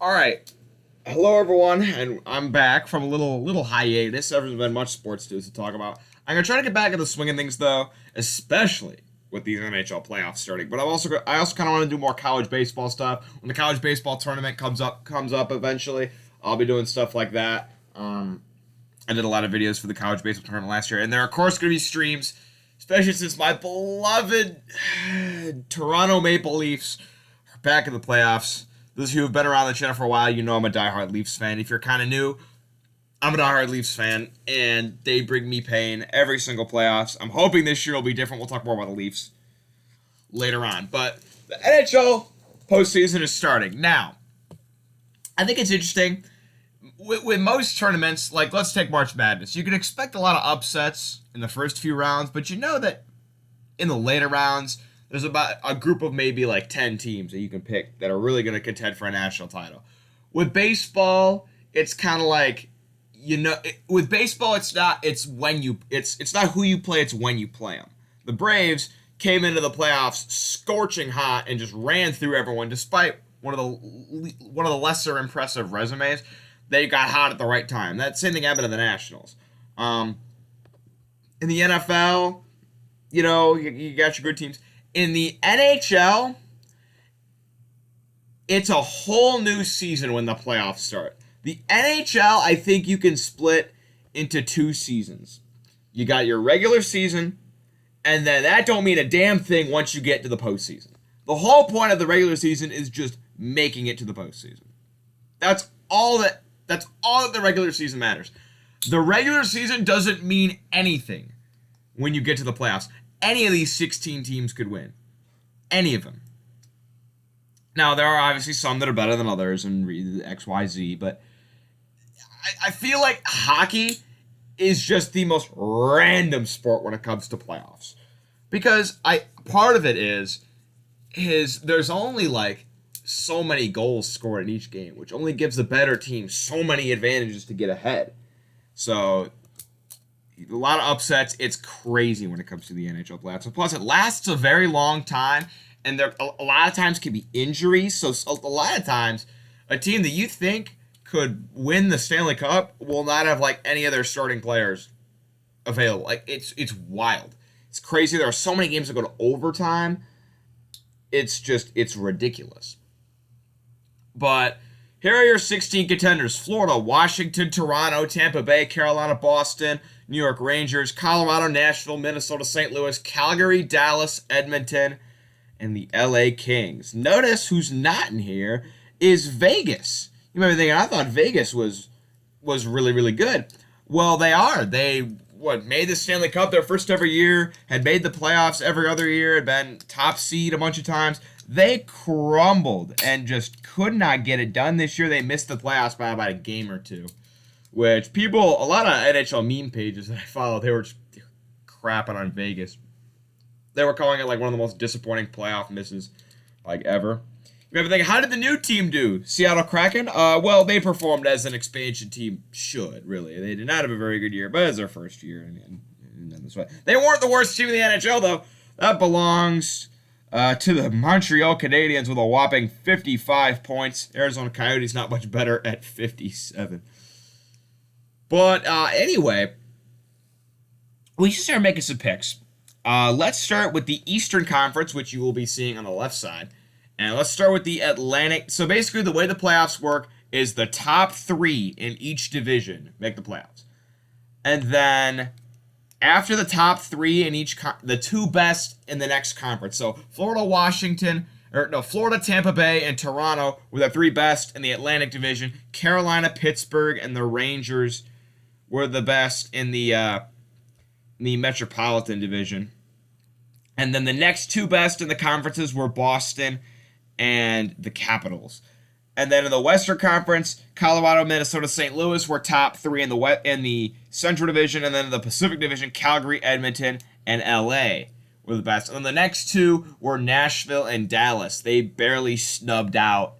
All right. Hello, everyone, and I'm back from a little hiatus. There hasn't been much sports news to talk about. I'm gonna try to get back into the swing of things, though, especially with these NHL playoffs starting. But I also kind of want to do more college baseball stuff. When the college baseball tournament comes up eventually, I'll be doing stuff like that. I did a lot of videos for the college baseball tournament last year, and there are, of course, going to be streams, especially since my beloved Toronto Maple Leafs are back in the playoffs. Those of you who have been around the channel for a while, you know I'm a diehard Leafs fan. If you're kind of new, I'm a diehard Leafs fan, and they bring me pain every single playoffs. I'm hoping this year will be different. We'll talk more about the Leafs later on. But the NHL postseason is starting. Now, I think it's interesting. With most tournaments, like let's take March Madness, you can expect a lot of upsets in the first few rounds, but you know that in the later rounds, there's about a group of maybe like 10 teams that you can pick that are really going to contend for a national title. With baseball, it's kind of like, with baseball, it's not who you play, it's when you play them. The Braves came into the playoffs scorching hot and just ran through everyone, despite one of the lesser impressive resumes. They got hot at the right time. That same thing happened to the Nationals. In the NFL, you got your good teams. In the NHL, it's a whole new season when the playoffs start. The NHL, I think you can split into two seasons. You got your regular season, and then that don't mean a damn thing once you get to the postseason. The whole point of the regular season is just making it to the postseason. That's all that the regular season matters. The regular season doesn't mean anything when you get to the playoffs. Any of these 16 teams could win. Any of them. Now, there are obviously some that are better than others and X, Y, Z, but I feel like hockey is just the most random sport when it comes to playoffs. Because part of it is there's only like so many goals scored in each game, which only gives the better team so many advantages to get ahead. So a lot of upsets. It's crazy when it comes to the NHL playoffs. Plus, it lasts a very long time, and there a lot of times can be injuries. So a lot of times, a team that you think could win the Stanley Cup will not have like any of their starting players available. Like it's wild. It's crazy. There are so many games that go to overtime. It's ridiculous. But here are your 16 contenders: Florida, Washington, Toronto, Tampa Bay, Carolina, Boston, New York Rangers, Colorado, Nashville, Minnesota, St. Louis, Calgary, Dallas, Edmonton, and the LA Kings. Notice who's not in here is Vegas. You might be thinking, I thought Vegas was really, really good. Well, they are. They made the Stanley Cup their first ever year, had made the playoffs every other year, had been top seed a bunch of times. They crumbled and just could not get it done this year. They missed the playoffs by about a game or two, which a lot of NHL meme pages that I follow, they were crapping on Vegas. They were calling it like one of the most disappointing playoff misses like ever. You might be thinking, how did the new team do? Seattle Kraken? Well, they performed as an expansion team should, really. They did not have a very good year, but it's their first year. And this way. They weren't the worst team in the NHL, though. That belongs to the Montreal Canadiens with a whopping 55 points. Arizona Coyotes not much better at 57. But anyway, we should start making some picks. Let's start with the Eastern Conference, which you will be seeing on the left side. And let's start with the Atlantic. So basically, the way the playoffs work is the top three in each division make the playoffs. And then after the top three in each, the two best in the next conference. So Florida, Tampa Bay, and Toronto were the three best in the Atlantic Division. Carolina, Pittsburgh, and the Rangers were the best in the Metropolitan Division. And then the next two best in the conferences were Boston and the Capitals. And then in the Western Conference, Colorado, Minnesota, St. Louis were top three in the Central Division. And then in the Pacific Division, Calgary, Edmonton, and LA were the best. And then the next two were Nashville and Dallas. They barely snubbed out.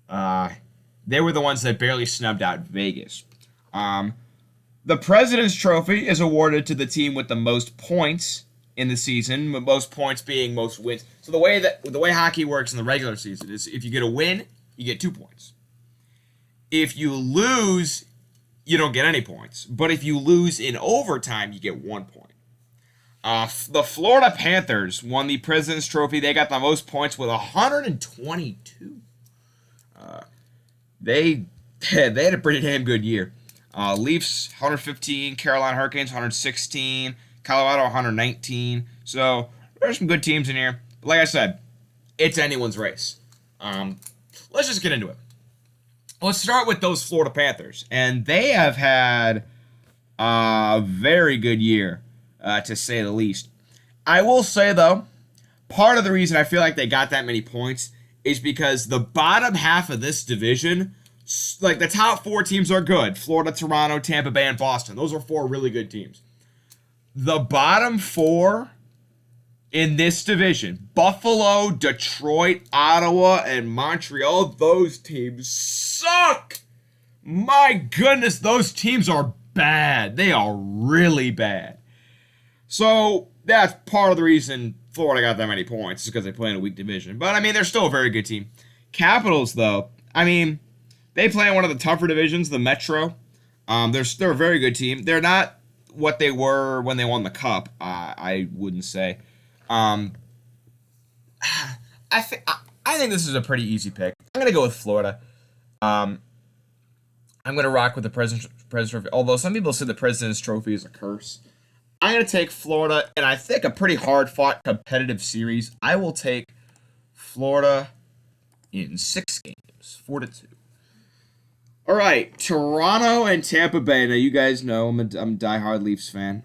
They were the ones that barely snubbed out Vegas. The President's Trophy is awarded to the team with the most points in the season, most points being most wins. So the way hockey works in the regular season is if you get a win, you get 2 points. If you lose, you don't get any points. But if you lose in overtime, you get 1 point. The Florida Panthers won the President's Trophy. They got the most points with 122. They had a pretty damn good year. Leafs 115, Carolina Hurricanes 116, Colorado 119. So there's some good teams in here. But like I said, it's anyone's race. Let's just get into it. Let's start with those Florida Panthers. And they have had a very good year, to say the least. I will say, though, part of the reason I feel like they got that many points is because the bottom half of this division, like the top 4 teams are good. Florida, Toronto, Tampa Bay, and Boston. Those are 4 really good teams. The bottom 4 in this division, Buffalo, Detroit, Ottawa, and Montreal, those teams suck. My goodness, those teams are bad. They are really bad. So that's part of the reason Florida got that many points, is because they play in a weak division. But, I mean, they're still a very good team. Capitals, though, I mean, they play in one of the tougher divisions, the Metro. They're a very good team. They're not what they were when they won the Cup, I wouldn't say. I think this is a pretty easy pick. I'm going to go with Florida. I'm going to rock with the President's Trophy, although some people say the President's Trophy is a curse. I'm going to take Florida, and I think a pretty hard-fought competitive series. I will take Florida in 6 games, 4-2. All right, Toronto and Tampa Bay. Now, you guys know I'm a diehard Leafs fan.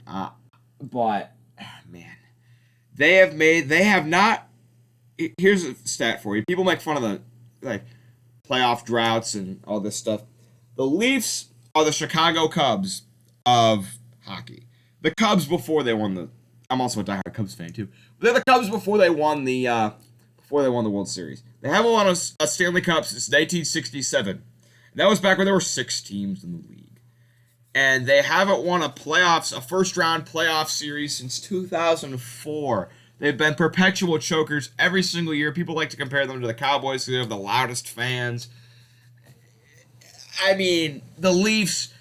But, man, they have not. Here's a stat for you. People make fun of the playoff droughts and all this stuff. The Leafs are the Chicago Cubs of hockey. The Cubs before they won the. I'm also a diehard Cubs fan too. They're the Cubs before they won the World Series. They haven't won a Stanley Cup since 1967. And that was back when there were 6 teams in the league. And they haven't won a first round playoff series since 2004. They've been perpetual chokers every single year. People like to compare them to the Cowboys, who have the loudest fans. I mean, the Leafs,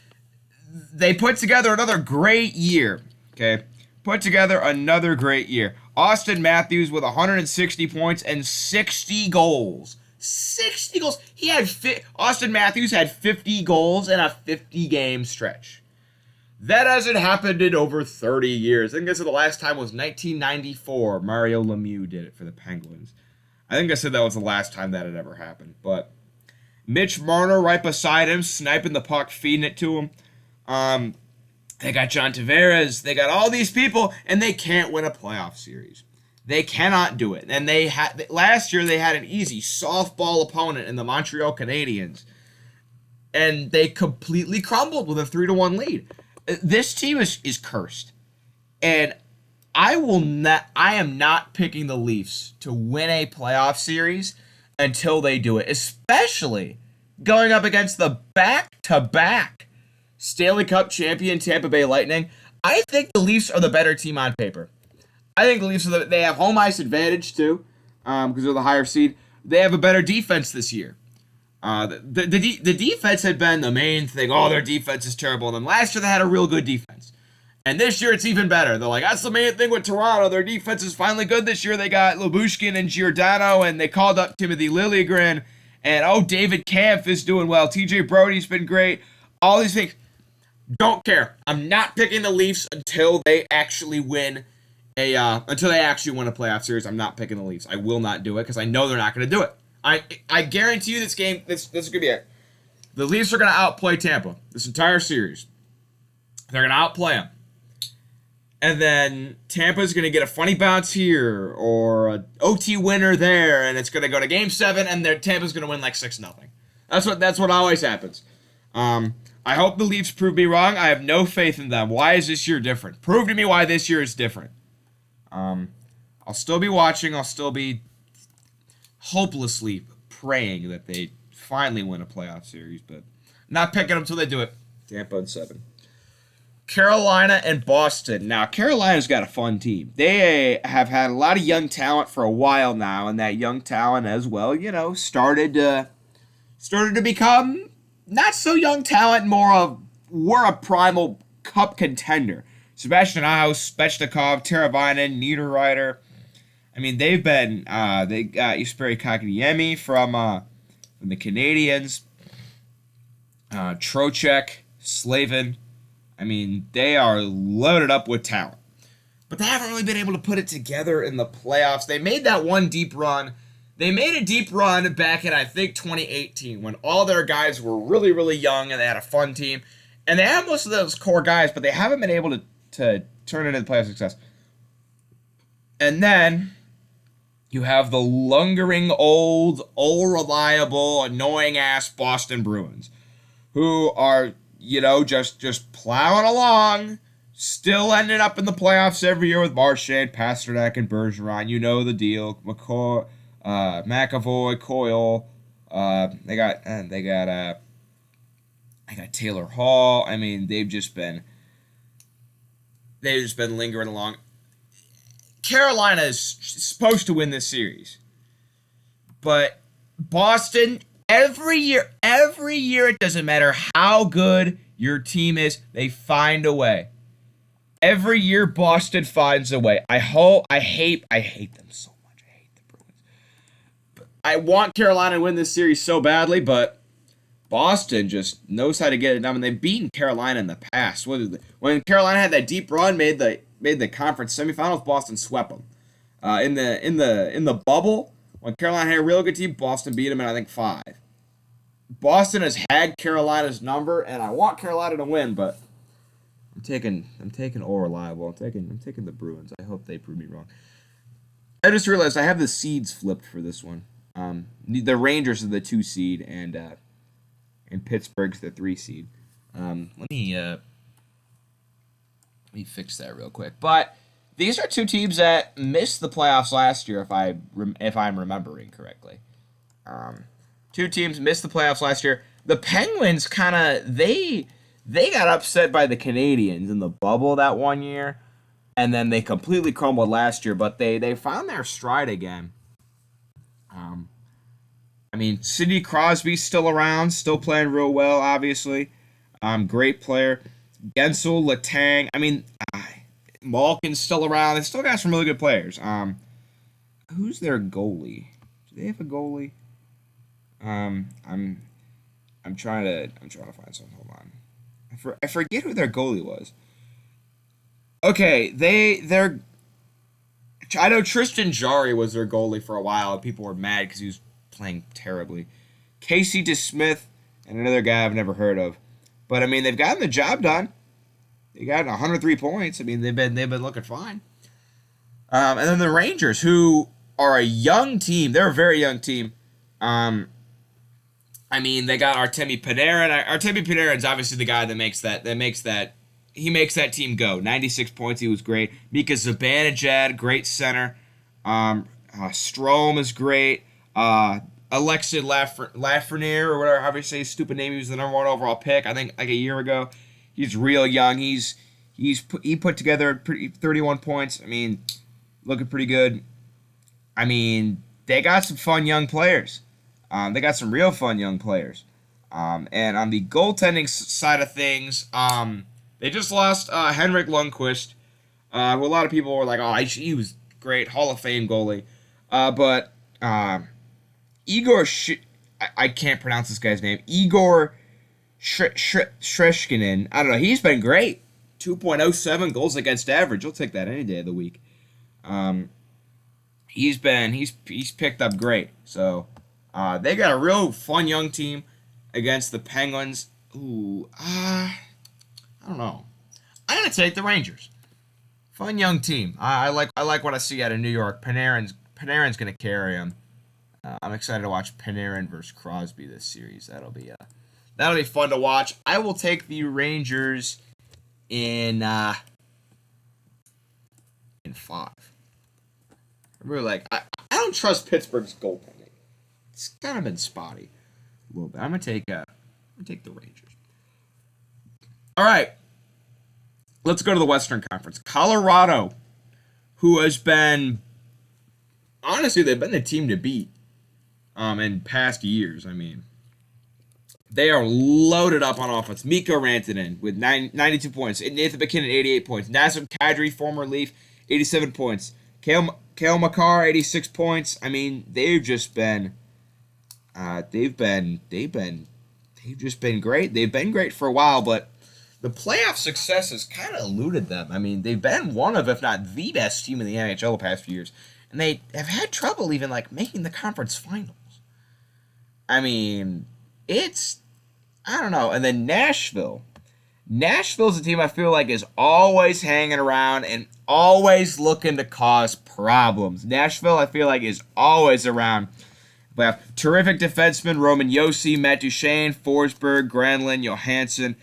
they put together another great year, okay? Put together another great year. Austin Matthews with 160 points and 60 goals. 60 goals. Austin Matthews had 50 goals in a 50-game stretch. That hasn't happened in over 30 years. I think the last time was 1994. Mario Lemieux did it for the Penguins. I think I said that was the last time that had ever happened. But Mitch Marner right beside him, sniping the puck, feeding it to him. They got John Tavares. They got all these people, and they can't win a playoff series. They cannot do it. And last year they had an easy softball opponent in the Montreal Canadiens, and they completely crumbled with a 3-1 lead. This team is cursed, and I am not picking the Leafs to win a playoff series until they do it, especially going up against the back-to-back Stanley Cup champion Tampa Bay Lightning. I think the Leafs are the better team on paper. I think the Leafs they have home ice advantage too, because they're the higher seed. They have a better defense this year. The defense had been the main thing. Oh, their defense is terrible. And then last year they had a real good defense. And this year it's even better. They're like, that's the main thing with Toronto. Their defense is finally good this year. They got Lyubushkin and Giordano, and they called up Timothy Liljegren. And, David Kampf is doing well. TJ Brody's been great. All these things. Don't care. I'm not picking the Leafs until they actually win a playoff series. I'm not picking the Leafs. I will not do it because I know they're not going to do it. I guarantee you this game, this is going to be it. The Leafs are going to outplay Tampa this entire series. They're going to outplay them. And then Tampa's going to get a funny bounce here or an OT winner there, and it's going to go to Game 7, and Tampa's going to win like 6-0. That's what always happens. I hope the Leafs prove me wrong. I have no faith in them. Why is this year different? Prove to me why this year is different. I'll still be watching. I'll still be hopelessly praying that they finally win a playoff series, but not picking them until they do it. Tampa in 7. Carolina and Boston. Now, Carolina's got a fun team. They have had a lot of young talent for a while now, and that young talent as well, started to become not so young talent, more of we're a primal cup contender. Sebastian Aho, Svechnikov, Teravainen, Niederreiter. I mean, they've been they got Jesperi Kotkaniemi from the Canadiens, Trocheck, Slavin. I mean, they are loaded up with talent. But they haven't really been able to put it together in the playoffs. They made that one deep run. They made a deep run back in, I think, 2018 when all their guys were really, really young and they had a fun team. And they have most of those core guys, but they haven't been able to turn it into playoff success. And then you have the lingering, old, reliable, annoying-ass Boston Bruins, who are, just plowing along, still ending up in the playoffs every year with Marchand, Pasternak, and Bergeron. You know the deal. McAvoy, Coyle. They got Taylor Hall. I mean, they've just been lingering along. Carolina is supposed to win this series, but Boston every year, it doesn't matter how good your team is, they find a way. Every year, Boston finds a way. I hate them so much. I hate the Bruins. But I want Carolina to win this series so badly, but Boston just knows how to get it done. And they've beaten Carolina in the past. When Carolina had that deep run, made the conference semifinals, Boston swept them. In the bubble, when Carolina had a real good team, Boston beat them in I think 5. Boston has had Carolina's number, and I want Carolina to win, but I'm taking all reliable. I'm taking the Bruins. I hope they prove me wrong. I just realized I have the seeds flipped for this one. The Rangers are the 2 seed, and Pittsburgh's the 3 seed. Let me fix that real quick. But these are 2 teams that missed the playoffs last year, if I'm remembering correctly. 2 teams missed the playoffs last year. The Penguins they got upset by the Canadiens in the bubble that one year, and then they completely crumbled last year. But they found their stride again. I mean, Sidney Crosby's still around, still playing real well, obviously. Great player. Gensel, Letang. I mean, Malkin's still around. They still got some really good players. Who's their goalie? Do they have a goalie? I'm trying to find something. Hold on. I forget who their goalie was. Okay, I know Tristan Jarry was their goalie for a while, and people were mad because he was playing terribly. Casey DeSmith and another guy I've never heard of. But I mean, they've gotten the job done. They got 103 points. I mean, they've been looking fine. And then the Rangers, who are a young team. They're a very young team. I mean, they got Artemi Panarin. Artemi Panarin's obviously the guy that makes that team go. 96 points. He was great. Mika Zibanejad, great center. Strome is great. Alexis Lafreniere, or whatever, however you say his stupid name. He was the number 1 overall pick, I think, like a year ago. He's real young. He put together 31 points. I mean, looking pretty good. I mean, they got some fun young players. They got some real fun young players. And on the goaltending side of things, they just lost Henrik Lundqvist, who a lot of people were like, oh, he was great, Hall of Fame goalie. But Igor, I can't pronounce this guy's name. Igor Shreshkinin. I don't know. He's been great. 2.07 goals against average. You'll take that any day of the week. He's picked up great. So they got a real fun young team against the Penguins. Ooh, I don't know. I'm gonna take the Rangers. Fun young team. I like what I see out of New York. Panarin's gonna carry them. I'm excited to watch Panarin versus Crosby this series. That'll be fun to watch. I will take the Rangers in 5. I'm really I don't trust Pittsburgh's goaltending. It's kind of been spotty a little bit. I'm gonna take the Rangers. All right, let's go to the Western Conference. Colorado, who has been honestly, they've been the team to beat in past years. I mean, They are loaded up on offense. Miko Rantanen with 92 points. Nathan McKinnon, 88 points. Nazem Kadri, former Leaf, 87 points. Kale McCarr, 86 points. I mean, they've just been they've just been great. They've been great for a while, but the playoff success has kind of eluded them. I mean, they've been one of, if not the best team in the NHL the past few years, and they have had trouble even like making the conference finals. I mean, I don't know. And then Nashville. Nashville's a team I feel like is always hanging around and always looking to cause problems. Nashville, I feel like, is always around. We have terrific defensemen, Roman Josi, Matt Duchene, Forsberg, Granlund, Johansson.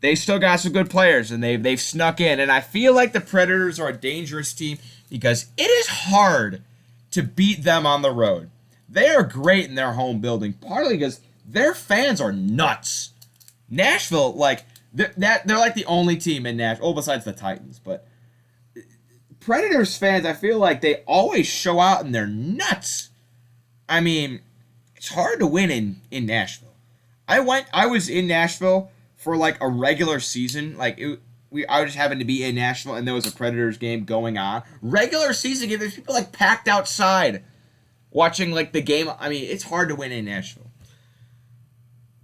They still got some good players, and they've snuck in. And I feel like the Predators are a dangerous team because it is hard to beat them on the road. They are great in their home building, partly because their fans are nuts. Nashville, like, they're like the only team in Nashville, besides the Titans, but Predators fans, I feel like they always show out and they're nuts. I mean, it's hard to win in Nashville. I was in Nashville for like a regular season. Like I just happened to be in Nashville and there was a Predators game going on. Regular season game, there's people like packed outside watching like the game. I mean, it's hard to win in Nashville.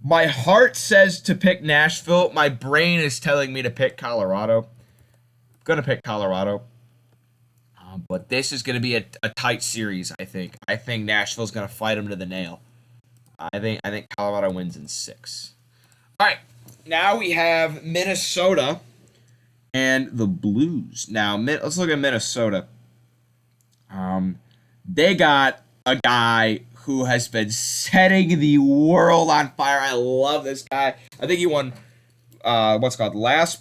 My heart says to pick Nashville. My brain is telling me to pick Colorado. I'm gonna pick Colorado. But this is going to be a tight series, I think. I think Nashville's going to fight them to the nail. I think Colorado wins in 6. All right, now we have Minnesota and the Blues. Now, let's look at Minnesota. They got a guy who has been setting the world on fire. I love this guy. I think he won, last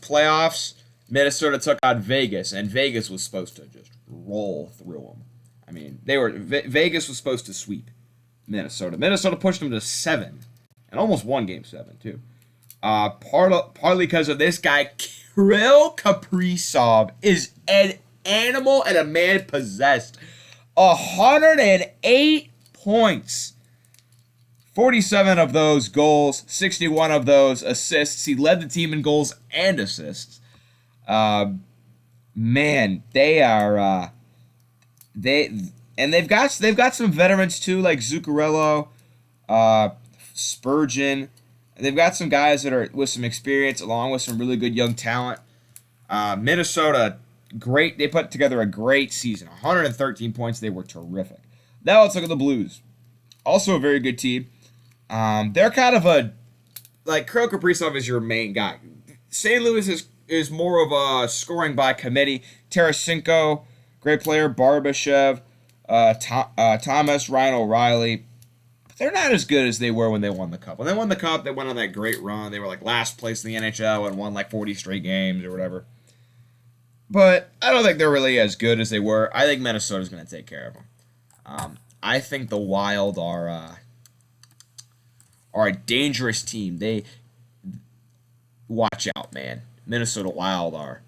playoffs. Minnesota took on Vegas, and Vegas was supposed to just roll through them. I mean, Vegas was supposed to sweep Minnesota. Minnesota pushed them to 7, and almost won Game 7 too. Partly because of this guy, Kirill Kaprizov is an animal and a man possessed. 108 points. 47 of those goals, 61 of those assists. He led the team in goals and assists. Man, they are they've got some veterans too, like Zuccarello, Spurgeon. They've got some guys that are with some experience, along with some really good young talent. Minnesota, great. They put together a great season. 113 points. They were terrific. Now let's look at the Blues. Also a very good team. They're kind of Kirill Kaprizov is your main guy. St. Louis is more of a scoring by committee. Tarasenko, great player. Barbashev, Thomas, Ryan O'Reilly. But they're not as good as they were when they won the Cup. When they won the Cup, they went on that great run. They were like last place in the NHL and won like 40 straight games or whatever. But I don't think they're really as good as they were. I think Minnesota's going to take care of them. I think the Wild are a dangerous team. They watch out, man. Minnesota Wild are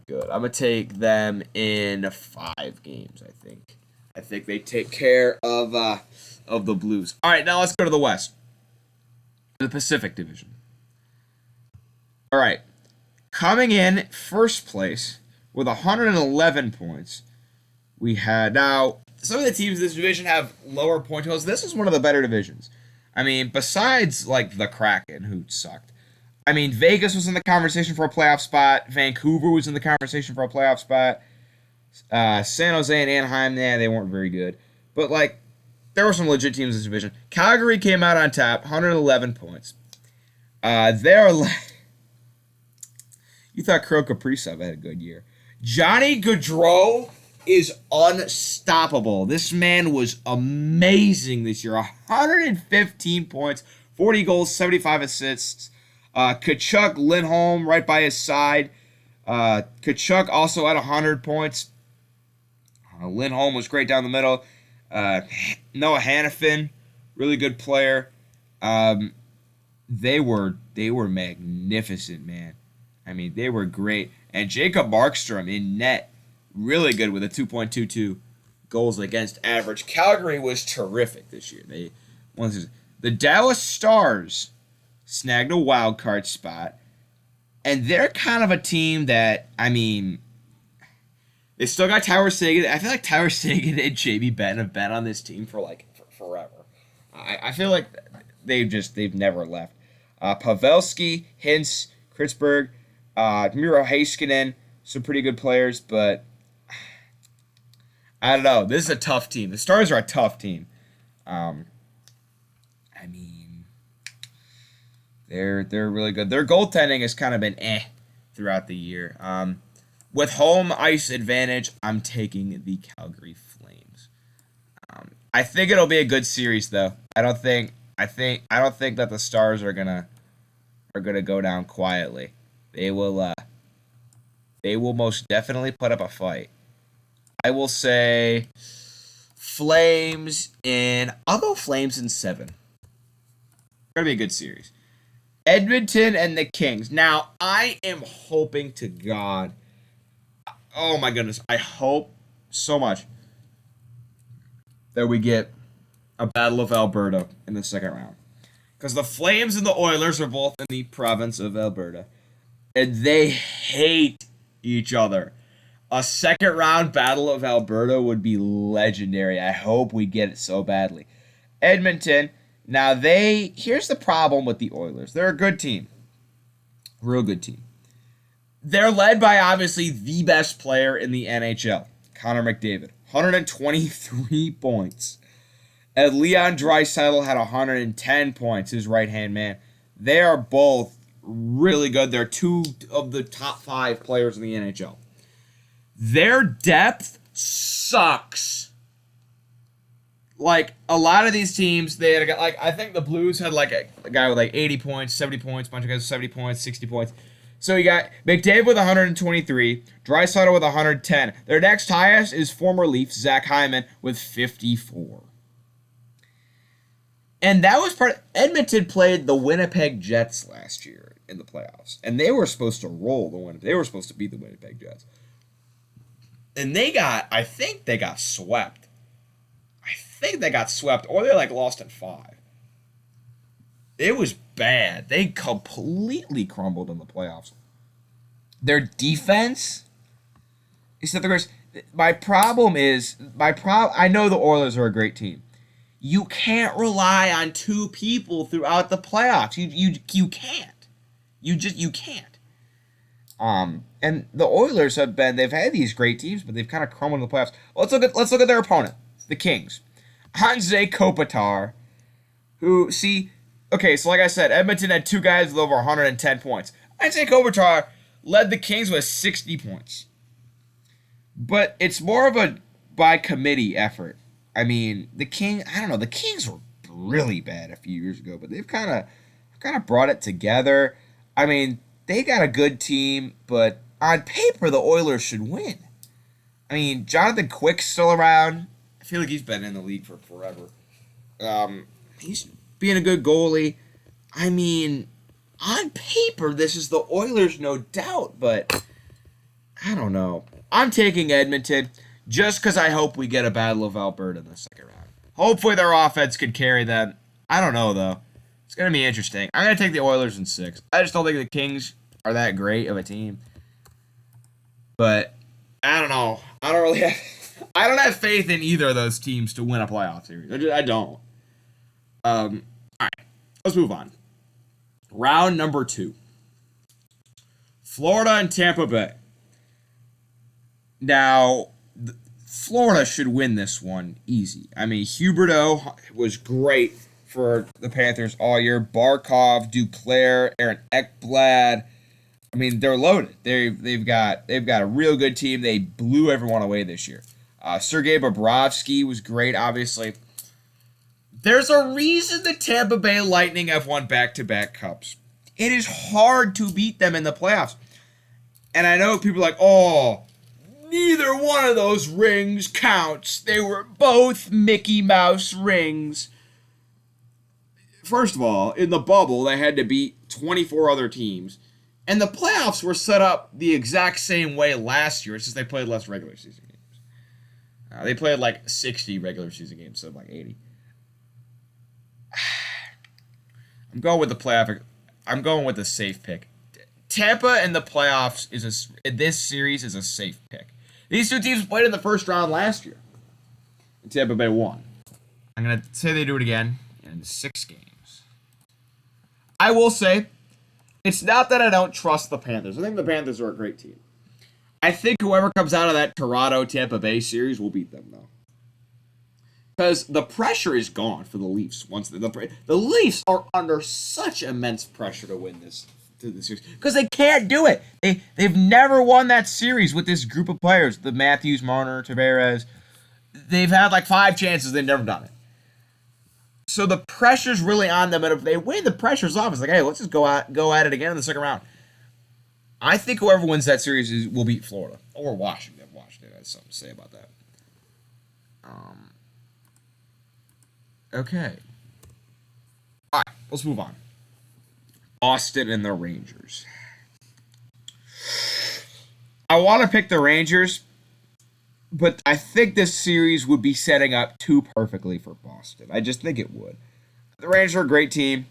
good. I'm gonna take them in 5 games. I think they take care of the Blues. All right, now let's go to the West, the Pacific Division. All right, coming in first place with 111 points, we had now some of the teams in this division have lower point totals. This is one of the better divisions. I mean, besides like the Kraken, who sucked. I mean, Vegas was in the conversation for a playoff spot. Vancouver was in the conversation for a playoff spot. San Jose and Anaheim, they weren't very good. But, like, there were some legit teams in this division. Calgary came out on top, 111 points. You thought Kirill Kaprizov had a good year. Johnny Gaudreau is unstoppable. This man was amazing this year. 115 points, 40 goals, 75 assists. Kachuk, Lindholm right by his side. Kachuk also had 100 points. Lindholm was great down the middle. Noah Hannafin, really good player. They were magnificent, man. I mean, they were great. And Jacob Markstrom in net, really good with a 2.22 goals against average. Calgary was terrific this year. They won the Dallas Stars snagged a wild card spot, and they're kind of a team that, I mean, they still got Tyler Seguin. I feel like Tyler Seguin and JB Ben have been on this team for forever. I feel like they've never left. Pavelski, Hintz, Kritzberg, Miro Heiskanen, some pretty good players, but I don't know. This is a tough team. The Stars are a tough team. I mean, they're really good. Their goaltending has kind of been throughout the year. With home ice advantage, I'm taking the Calgary Flames. I think it'll be a good series, though. I don't think that the Stars are gonna go down quietly. They will most definitely put up a fight. I will say I'll go Flames in 7. It's gonna be a good series. Edmonton and the Kings. Now, I am hoping to God. Oh my goodness. I hope so much that we get a Battle of Alberta in the second round. Because the Flames and the Oilers are both in the province of Alberta. And they hate each other. A second round Battle of Alberta would be legendary. I hope we get it so badly. Edmonton. Now here's the problem with the Oilers. They're a good team. Real good team. They're led by, obviously, the best player in the NHL, Connor McDavid. 123 points. And Leon Draisaitl had 110 points, his right-hand man. They are both really good. They're 2 of the top 5 players in the NHL. Their depth sucks. Like, a lot of these teams, they had I think the Blues had a guy with 80 points, 70 points, a bunch of guys with 70 points, 60 points. So you got McDavid with 123, Draisaitl with 110. Their next highest is former Leaf Zach Hyman with 54. And that was Edmonton played the Winnipeg Jets last year in the playoffs. And they were supposed to roll they were supposed to beat the Winnipeg Jets. And I think they got swept. Or they lost in 5. It was bad. They completely crumbled in the playoffs. Their defense is the worst. I know the Oilers are a great team. You can't rely on 2 people throughout the playoffs. You can't. You can't. And the Oilers they've had these great teams, but they've kind of crumbled in the playoffs. Let's look at their opponent, the Kings. Hanze Kopitar, who, okay, so like I said, Edmonton had 2 guys with over 110 points. Hanze Kopitar led the Kings with 60 points. But it's more of a by committee effort. I mean, the Kings were really bad a few years ago, but they've kind of brought it together. I mean, they got a good team, but on paper, the Oilers should win. I mean, Jonathan Quick's still around. I feel like he's been in the league for forever. He's being a good goalie. I mean, on paper, this is the Oilers, no doubt, but I don't know. I'm taking Edmonton just because I hope we get a Battle of Alberta in the second round. Hopefully their offense could carry them. I don't know, though. It's going to be interesting. I'm going to take the Oilers in 6. I just don't think the Kings are that great of a team. But I don't know. I don't have faith in either of those teams to win a playoff series. I don't. All right. Let's move on. Round number 2. Florida and Tampa Bay. Now, Florida should win this one easy. I mean, Huberdeau was great for the Panthers all year. Barkov, Duclair, Aaron Ekblad. I mean, they're loaded. They've got a real good team. They blew everyone away this year. Sergei Bobrovsky was great, obviously. There's a reason the Tampa Bay Lightning have won back-to-back cups. It is hard to beat them in the playoffs. And I know people are like, oh, neither one of those rings counts. They were both Mickey Mouse rings. First of all, in the bubble, they had to beat 24 other teams. And the playoffs were set up the exact same way last year. It's just they played less regular season games. They played 60 regular season games instead of 80. I'm going with the playoff I'm going with a safe pick. Tampa in the playoffs this series is a safe pick. These two teams played in the first round last year, and Tampa Bay won. I'm gonna say they do it again in 6 games. I will say, it's not that I don't trust the Panthers. I think the Panthers are a great team. I think whoever comes out of that Toronto Tampa Bay series will beat them though, because the pressure is gone for the Leafs. Once the Leafs are under such immense pressure to win this series because they can't do it. They've never won that series with this group of players. The Matthews, Marner, Tavares. They've had like 5 chances. They've never done it. So the pressure's really on them, and if they win, the pressure's off. It's like, hey, let's just go at it again in the second round. I think whoever wins that series will beat Florida or Washington. Washington has something to say about that. Okay. All right, let's move on. Boston and the Rangers. I want to pick the Rangers, but I think this series would be setting up too perfectly for Boston. I just think it would. The Rangers are a great team,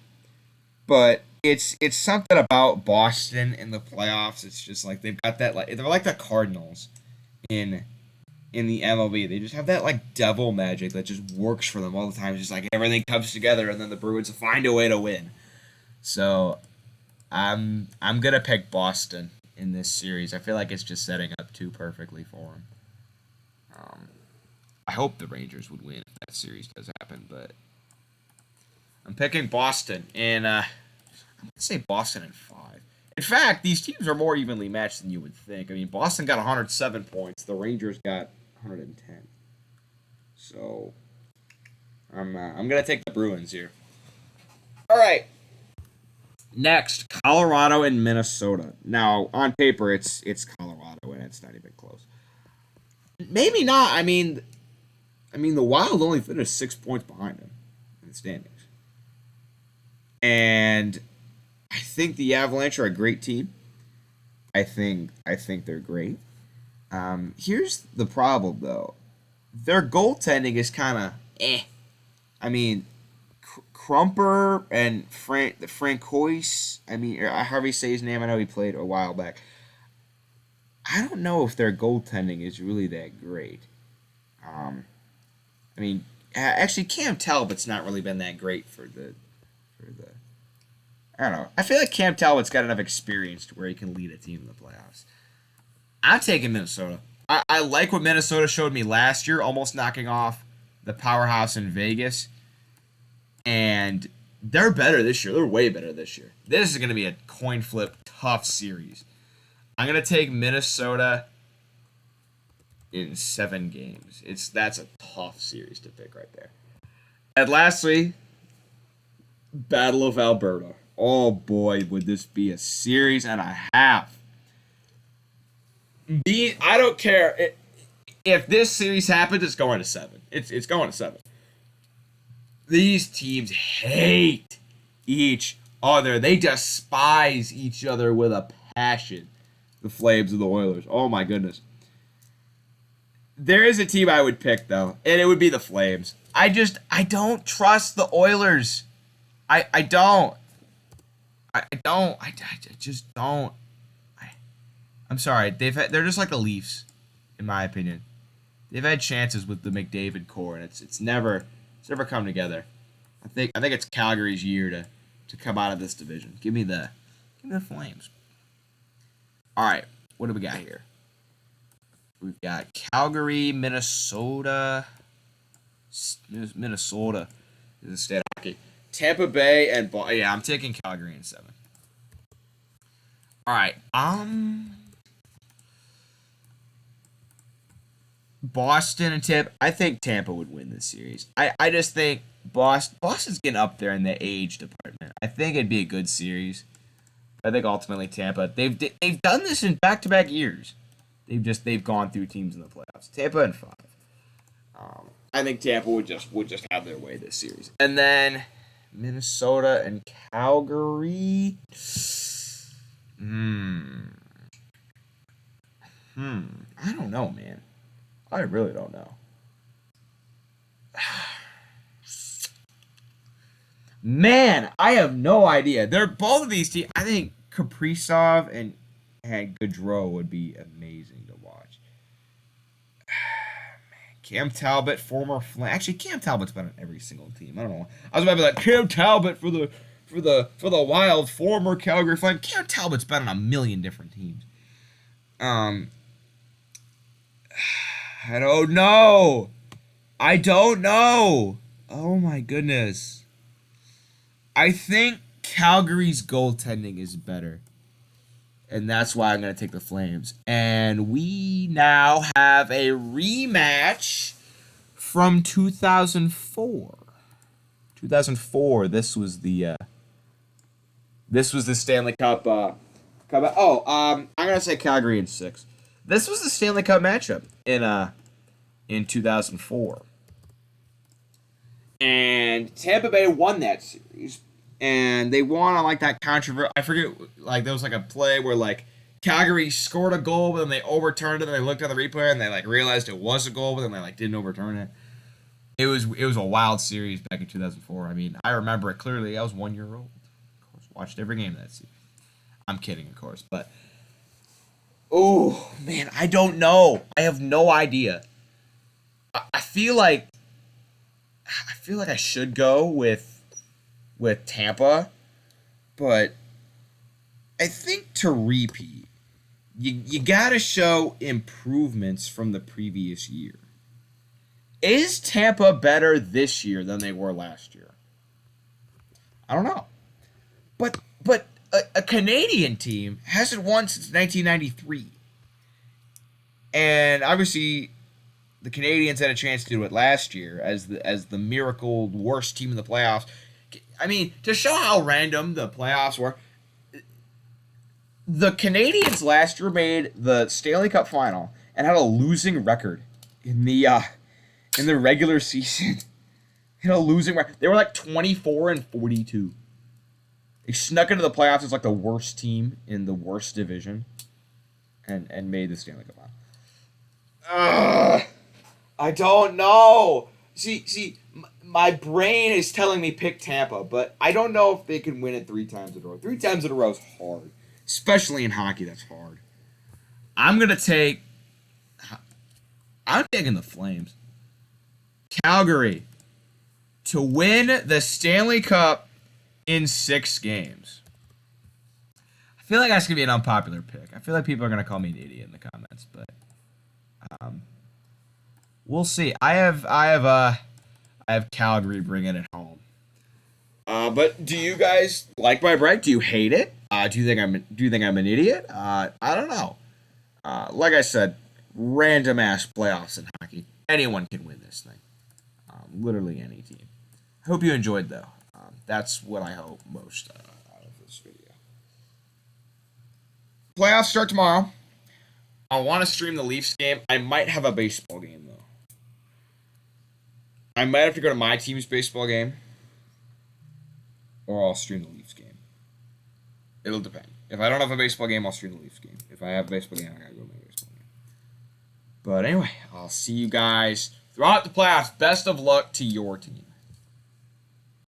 but it's something about Boston in the playoffs. It's just like they've got that, like they're like the Cardinals in the MLB. They just have that like devil magic that just works for them all the time. It's just like everything comes together, and then the Bruins find a way to win. So I'm gonna pick Boston in this series. I feel like it's just setting up too perfectly for them. I hope the Rangers would win if that series does happen, but I'm picking Boston, and I'm gonna say Boston in 5. In fact, these teams are more evenly matched than you would think. I mean, Boston got 107 points. The Rangers got 110. So I'm gonna take the Bruins here. All right. Next, Colorado and Minnesota. Now, on paper, it's Colorado, and it's not even close. Maybe not. I mean, the Wild only finished 6 points behind them in the standings, and I think the Avalanche are a great team. I think they're great. Here's the problem, though. Their goaltending is kind of eh. I mean, Krumper and Francois. I mean, however you say his name. I know he played a while back. I don't know if their goaltending is really that great. I mean, actually, Cam Talbot's not really been that great for the. I don't know. I feel like Cam Talbot's got enough experience to where he can lead a team in the playoffs. I'm taking Minnesota. I like what Minnesota showed me last year, almost knocking off the powerhouse in Vegas. And they're better this year. They're way better this year. This is going to be a coin flip, tough series. I'm going to take Minnesota in 7 games. That's a tough series to pick right there. And lastly, Battle of Alberta. Oh boy, would this be a series and a half. I don't care if this series happens. It's going to 7. It's going to 7. These teams hate each other. They despise each other with a passion. The Flames and the Oilers. Oh my goodness. There is a team I would pick though, and it would be the Flames. I don't trust the Oilers. I don't. I just don't. I'm sorry. They're just like the Leafs, in my opinion. They've had chances with the McDavid core, and it's never come together. I think it's Calgary's year to come out of this division. Give me the Flames. All right, what do we got here? We've got Calgary, Minnesota. Minnesota is a state of hockey. Tampa Bay and I'm taking Calgary in 7. All right, Boston and Tampa. I think Tampa would win this series. I just think Boston's getting up there in the age department. I think it'd be a good series. I think ultimately Tampa. They've done this in back-to-back years. They've gone through teams in the playoffs. Tampa in 5. I think Tampa would just have their way this series. And then Minnesota and Calgary. I don't know, man. I really don't know. Man, I have no idea. They're both of these teams. I think Kaprizov and Gaudreau would be amazing to watch. Cam Talbot, former actually Cam Talbot's been on every single team. I don't know. I was about to be like Cam Talbot for the Wild, former Calgary Flames. Cam Talbot's been on a million different teams. Um, I don't know. I don't know. Oh my goodness. I think Calgary's goaltending is better. And that's why I'm going to take the Flames. And we now have a rematch from 2004. 2004. This was the Stanley Cup. I'm going to say Calgary in 6. This was the Stanley Cup matchup in 2004. And Tampa Bay won that series. And they won on like that controversy. I forget, like there was like a play where like Calgary scored a goal, but then they overturned it. And they looked at the replay and they like realized it was a goal, but then they like didn't overturn it. It was a wild series back in 2004. I mean, I remember it clearly. I was 1 year old. Of course, watched every game of that series. I'm kidding, of course, but oh man, I don't know. I have no idea. I feel like I should go with Tampa, but I think to repeat, you gotta show improvements from the previous year. Is Tampa better this year than they were last year? I don't know, but a Canadian team hasn't won since 1993, and obviously the Canadians had a chance to do it last year as the miracle worst team in the playoffs. I mean, to show how random the playoffs were, the Canadians last year made the Stanley Cup final and had a losing record in the regular season. A losing record. They were like 24-42. They snuck into the playoffs as like the worst team in the worst division, and made the Stanley Cup final. I don't know. See, my brain is telling me pick Tampa, but I don't know if they can win it 3 times in a row. 3 times in a row is hard, especially in hockey. That's hard. I'm taking the Flames. Calgary to win the Stanley Cup in 6 games. I feel like that's gonna be an unpopular pick. I feel like people are gonna call me an idiot in the comments, but we'll see. I have Calgary bringing it home. But do you guys like my break? Do you hate it? Do you think I'm an idiot? I don't know. Like I said, random ass playoffs in hockey. Anyone can win this thing. Literally any team. I hope you enjoyed though. That's what I hope most out of this video. Playoffs start tomorrow. I want to stream the Leafs game. I might have a baseball game though. I might have to go to my team's baseball game, or I'll stream the Leafs game. It'll depend. If I don't have a baseball game, I'll stream the Leafs game. If I have a baseball game, I gotta go to my baseball game. But anyway, I'll see you guys throughout the playoffs. Best of luck to your team.